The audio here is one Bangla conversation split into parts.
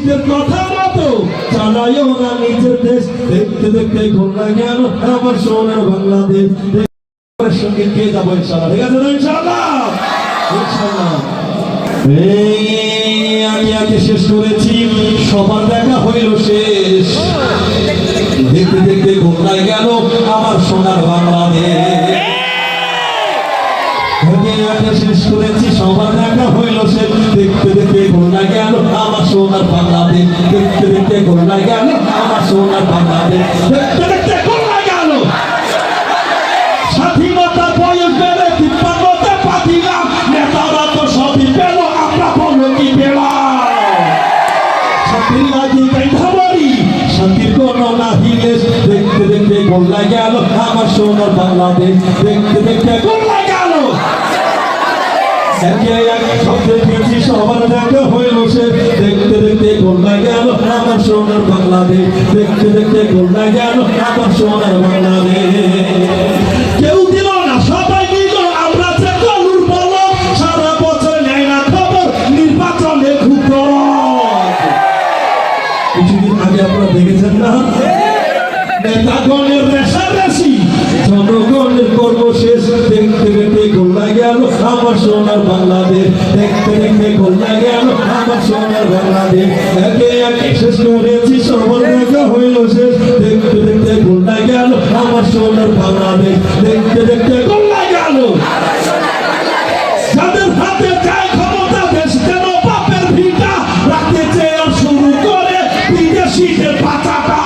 বিদেশিদের কথা মতো চালাইও না নিজের দেশ। দেখতে দেখতে খুলনা গেল আমার সোনার বাংলাদেশ। সঙ্গে কে যাবো ইনশাআল্লাহ, ঠিক আছে ইনশাআল্লাহ ইনশাআল্লাহ। আমি আগে শেষ করেছি, সবার দেখা হইল শেষ। দেখতে দেখতে খুলনায় গেল আমার সোনার বাংলাদেশ। শেষ করেছি, সবার দেখা হইল শেষ। দেখতে দেখতে খুলনায় গেল আমার সোনার বাংলাদেশ। দেখতে দেখতে খুলনায় গেল আমার সোনার বাংলাদেশ। দেখতে দেখতে খুলনায় গেল স্বাধীনতার বয়স বেড়ে 53তে পাঠিলাম। নেতারা তো সবই পেল, আমরা বলো কি পেলাম? শান্তির লাগি গাইধাবাড়ি, শান্তির কোনো নাহি লেশ। দেখতে দেখতে খুলনায় গেল আমার সোনার বাংলাদেশ। দেখতে দেখতে খুলনায় গেল সবার দেখা হইল শেষ। দেখতে দেখতে খুলনায় গেল আমার সোনার বাংলাদেশ। দেখতে দেখতে খুলনায় গেল আমার সোনার বাংলাদেশ। কেউ দিল না, সবাই নিল, আমরা যে কলুর বলো। সারা বছর নেয় না খবর, নির্বাচনে খুব কিছুদিন আগে আপনারা দেখেছেন না, নেতাগণের রেশারেশি, জনগণের কর্মশেষ। দেখতে দেখতে খুলনায় গেল আমার সোনার বাংলাদেশ। দেখতে দেখতে খুলনায় গেল আমার সোনার বাংলাদেশ। একে একে শেষ করেছি, সবার দেখা হইল শেষ। দেখতে দেখতে খুলনায় গেল আমার সোনার বাংলাদেশ। দেখতে দেখতে খুলনায় গেল যাদের হাতে চায় ক্ষমতা, দেশ যেন বাপের ভিটা রাখতে চেয়ে শুরু করে বিদেশিদের পাচাটা।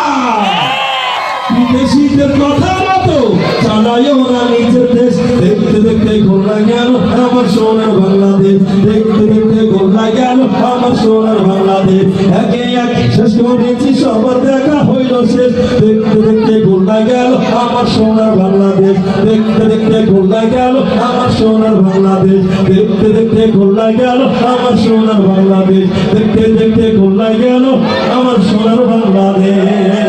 বিদেশিদের কথা মতো চালাইও না নিজের দেশ। দেখতে দেখতে খুলনায় গেল আমার সোনার বাংলাদেশ। দেখতে দেখতে খুলনায় গেল আমার সোনার বাংলাদেশ। একে একে শেষ করেছি, সবার দেখা হইল শেষ। দেখতে দেখতে খুলনায় গেল আমার সোনার বাংলাদেশ। দেখতে দেখতে খুলনায় গেল আমার সোনার বাংলাদেশ। দেখতে দেখতে খুলনায় গেল আমার সোনার বাংলাদেশ। দেখতে দেখতে খুলনায় গেল আমার সোনার বাংলাদেশ।